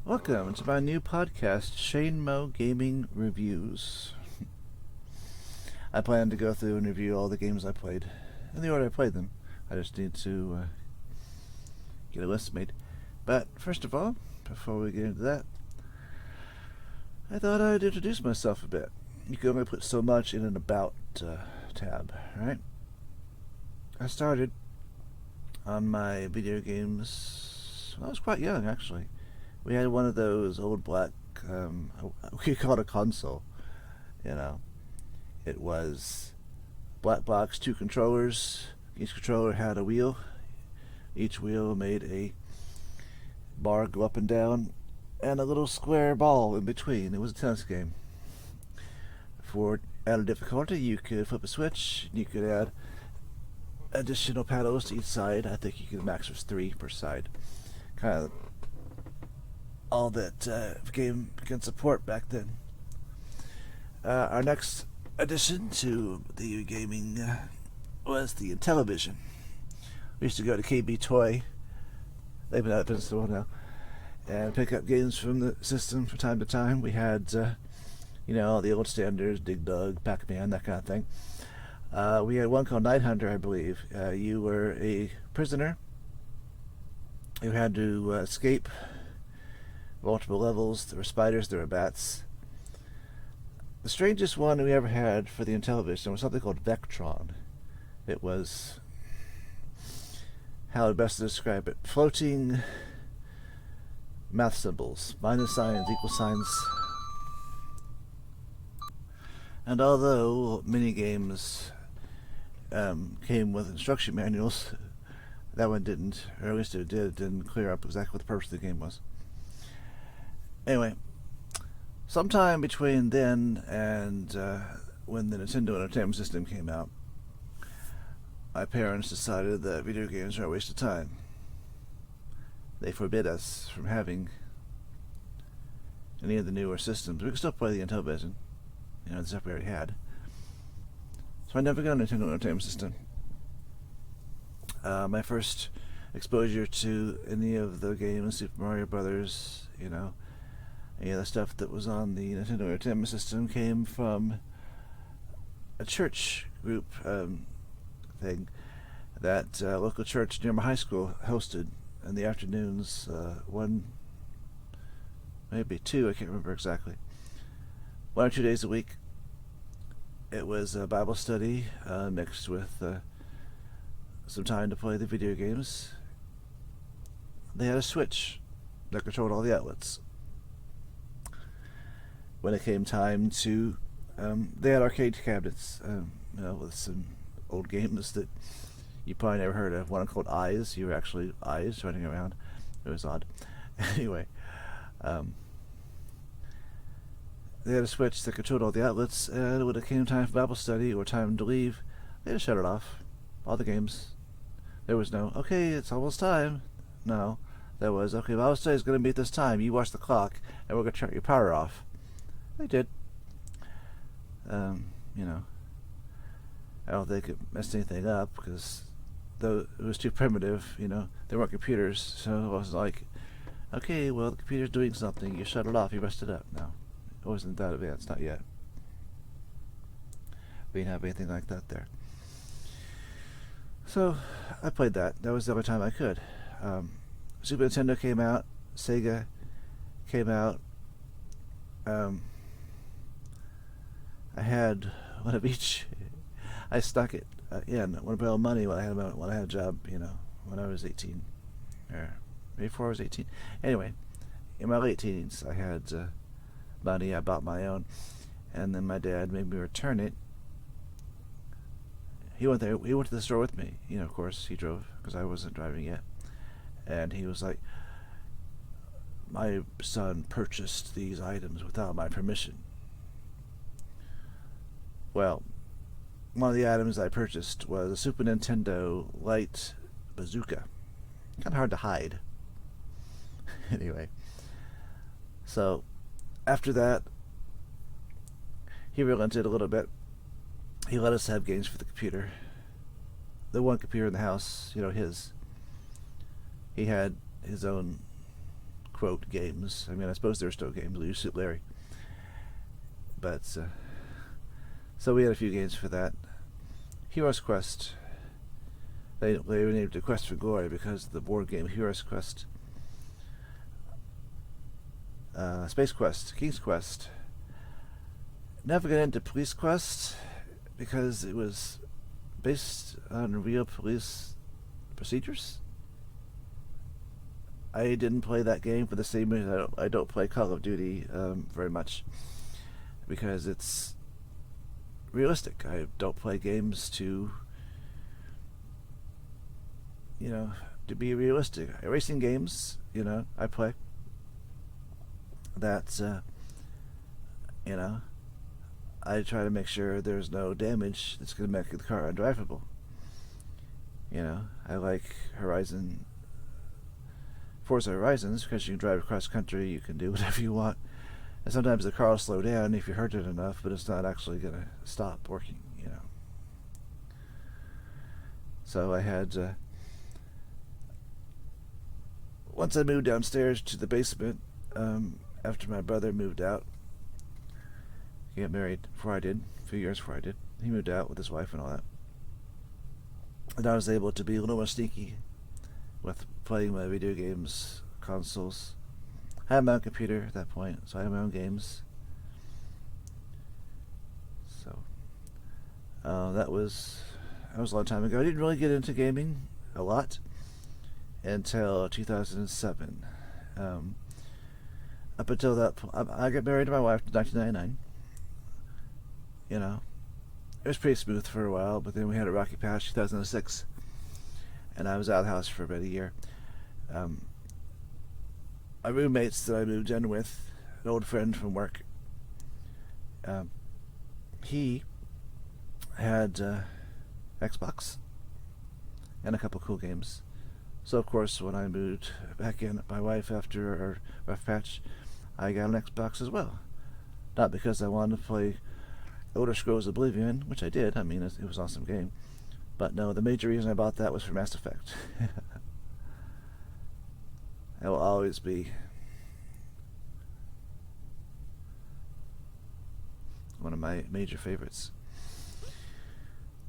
Welcome to my new podcast, ShaenMO Gaming Reviews. I plan to go through and review all the games I played in the order I played them. I just need to get a list made. But first of all, before we get into that, I thought I'd introduce myself a bit. You can only put so much in an About tab, right? I started on my video games when I was quite young, actually. We had one of those old black, we call it a console, you know. It was black box, 2 controllers. Each controller had a wheel. Each wheel made a bar go up and down, and a little square ball in between. It was a tennis game. For added difficulty, you could flip a switch, and you could add additional paddles to each side. I think you could max was 3 per side. Kind of all that game can support back then. Our next addition to the gaming was the Intellivision. We used to go to KB Toy, they've been out of business for a while now, and pick up games from the system from time to time. We had, all the old standards, Dig Dug, Pac-Man, that kind of thing. We had one called Night Hunter, I believe. You were a prisoner who had to escape multiple levels. There were spiders, there were bats. The strangest one we ever had for the Intellivision was something called Vectron. It was, how best to describe it, floating math symbols, minus signs, equal signs. And although mini games came with instruction manuals, that one didn't, or at least it didn't clear up exactly what the purpose of the game was. Anyway, sometime between then and when the Nintendo Entertainment System came out, my parents decided that video games are a waste of time. They forbid us from having any of the newer systems. We could still play the Intellivision, the stuff we already had. So I never got a Nintendo Entertainment System. My first exposure to any of the games, Super Mario Brothers, any of the stuff that was on the Nintendo Entertainment System, came from a church group thing that local church near my high school hosted in the afternoons. One, maybe 2, I can't remember exactly. 1 or 2 days a week. It was a Bible study mixed with some time to play the video games. They had a switch that controlled all the outlets. When it came time to, they had arcade cabinets, with some old games that you probably never heard of. One called Eyes. You were actually eyes running around. It was odd. Anyway, they had a switch that controlled all the outlets, and when it came time for Bible study or time to leave, they just shut it off. All the games. There was no, okay, it's almost time. No. There was, okay, Bible study is going to be at this time. You watch the clock, and we're going to turn your power off. They did. I don't think it messed anything up, because though it was too primitive, there weren't computers, so it was like, okay, well, the computer's doing something, you shut it off, you messed it up. No, it wasn't that advanced, not yet. We didn't have anything like that there. So, I played that. That was the only time I could. Super Nintendo came out, Sega came out. I had one of each. I stuck it in. I wanted to borrow money when I had a job, when I was 18, or maybe before I was 18. Anyway, in my late teens, I had money. I bought my own, and then my dad made me return it. He went there. He went to the store with me. Of course, he drove because I wasn't driving yet, and he was like, "My son purchased these items without my permission." Well, one of the items I purchased was a Super Nintendo Light Bazooka. Kind of hard to hide. Anyway, so after that, he relented a little bit. He let us have games for the computer. The one computer in the house, his. He had his own quote games. I mean, I suppose there are still games. You Suit Larry. But so we had a few games for that. Heroes Quest. They named it Quest for Glory because of the board game Heroes Quest. Space Quest, King's Quest. Never got into Police Quest because it was based on real police procedures. I didn't play that game for the same reason I don't play Call of Duty very much, because it's realistic. I don't play games to be realistic. Racing games, I play. That's, I try to make sure there's no damage that's going to make the car undrivable. I like Forza Horizons because you can drive across country, you can do whatever you want. And sometimes the car will slow down if you hurt it enough, but it's not actually going to stop working, So I had, once I moved downstairs to the basement, after my brother moved out, he got married before I did, a few years before I did. He moved out with his wife and all that. And I was able to be a little more sneaky with playing my video games, consoles. I had my own computer at that point, so I had my own games. So that was a long time ago. I didn't really get into gaming a lot until 2007. Up until that point, I got married to my wife in 1999. It was pretty smooth for a while, but then we had a rocky patch, 2006, and I was out of the house for about a year. My roommates that I moved in with, an old friend from work, he had Xbox and a couple cool games. So of course, when I moved back in with my wife after our rough patch, I got an Xbox as well. Not because I wanted to play Elder Scrolls Oblivion, which I did. I mean, it was an awesome game. But no, the major reason I bought that was for Mass Effect. It will always be one of my major favorites.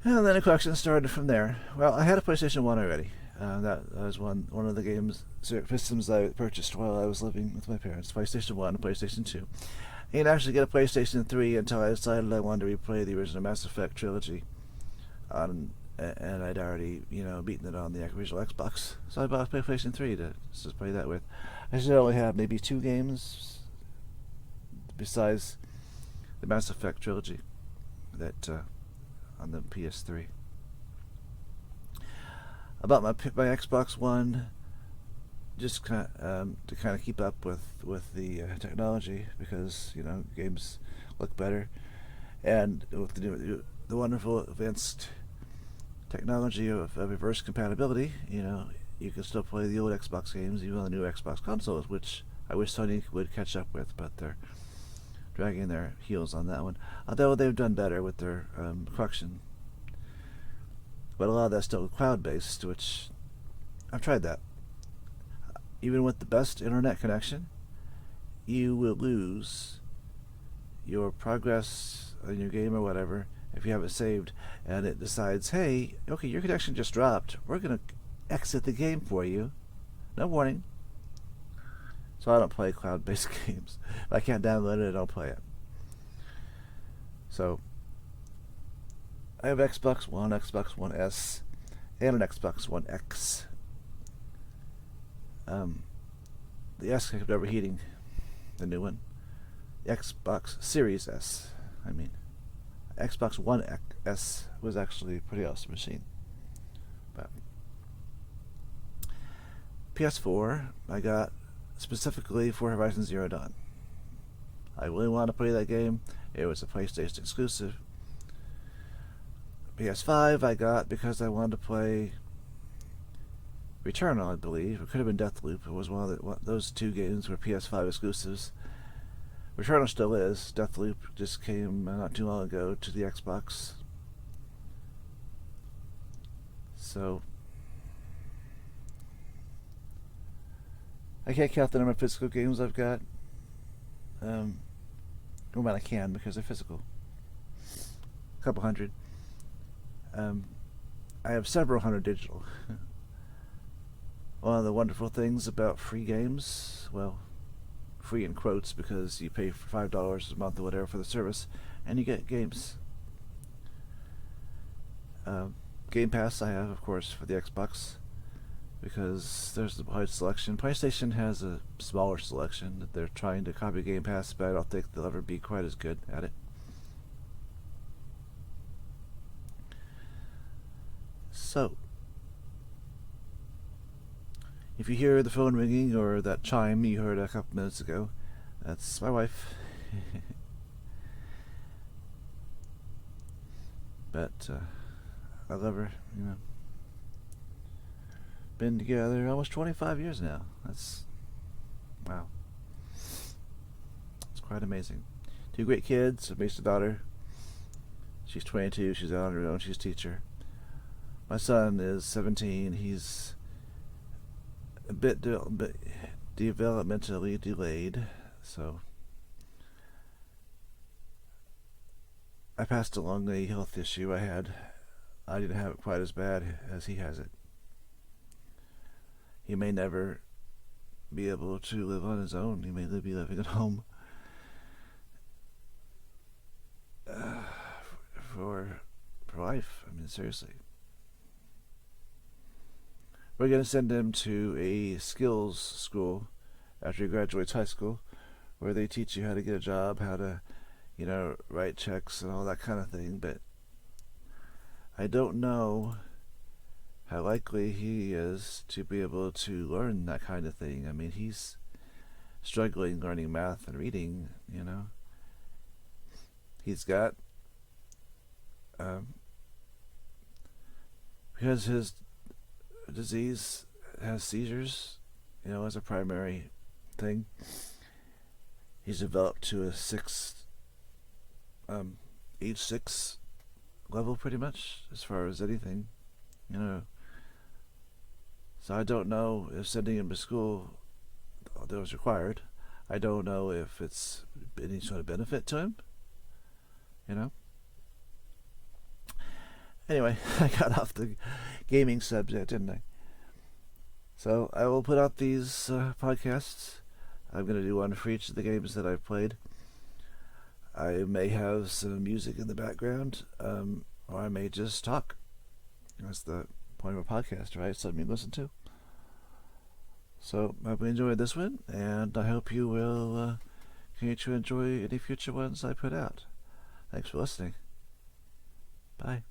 And then the collection started from there. Well, I had a PlayStation 1 already. That was one of the games, systems I purchased while I was living with my parents. PlayStation 1 and PlayStation 2. I didn't actually get a PlayStation 3 until I decided I wanted to replay the original Mass Effect trilogy. And I'd already, beaten it on the original Xbox. So I bought a PlayStation 3 to just play that with. I should only have maybe 2 games besides the Mass Effect trilogy that on the PS3. I bought my Xbox One just to kind of keep up with the technology, because games look better, and with the wonderful advanced technology of reverse compatibility, you can still play the old Xbox games even on the new Xbox consoles, which I wish Sony would catch up with, but they're dragging their heels on that one. Although they've done better with their collection. But a lot of that's still cloud-based, which I've tried that. Even with the best internet connection, you will lose your progress on your game or whatever if you have it saved, and it decides, hey, okay, your connection just dropped. We're going to exit the game for you. No warning. So I don't play cloud-based games. If I can't download it, I don't play it. So I have Xbox One, Xbox One S, and an Xbox One X. The S kept overheating, the new one. The Xbox Series S, I mean. Xbox One S was actually a pretty awesome machine. But PS4 I got specifically for Horizon Zero Dawn. I really wanted to play that game. It was a PlayStation exclusive. PS5 I got because I wanted to play Returnal, I believe. It could have been Deathloop. It was one of those 2 games were PS5 exclusives. Returnal still is. Deathloop just came not too long ago to the Xbox. So I can't count the number of physical games I've got. Well, I can because they're physical. A couple hundred. I have several hundred digital. One of the wonderful things about free games, well, free in quotes because you pay for $5 a month or whatever for the service, and you get games. Game Pass I have, of course, for the Xbox because there's the wide selection. PlayStation has a smaller selection that they're trying to copy Game Pass, but I don't think they'll ever be quite as good at it. So, if you hear the phone ringing or that chime you heard a couple minutes ago, that's my wife. But I love her, you know. Been together almost 25 years now. That's, wow. It's quite amazing. 2 great kids, a basic daughter. She's 22, she's out on her own, she's a teacher. My son is 17, he's a bit developmentally delayed, so I passed along a health issue I had. I didn't have it quite as bad as he has it. He may never be able to live on his own. He may be living at home for life. I mean, seriously. We're going to send him to a skills school after he graduates high school, where they teach you how to get a job, how to, you know, write checks and all that kind of thing. But I don't know how likely he is to be able to learn that kind of thing. I mean, he's struggling learning math and reading, you know. He's got, because his disease has seizures, you know, as a primary thing. He's developed to a age 6 level pretty much, as far as anything, you know. So I don't know if sending him to school that was required. I don't know if it's any sort of benefit to him, you know. Anyway, I got off the gaming subject, didn't I? So I will put out these podcasts. I'm going to do one for each of the games that I've played. I may have some music in the background, or I may just talk. That's the point of a podcast, right? Something you listen to. So I hope you enjoyed this one, and I hope you will continue to enjoy any future ones I put out. Thanks for listening. Bye.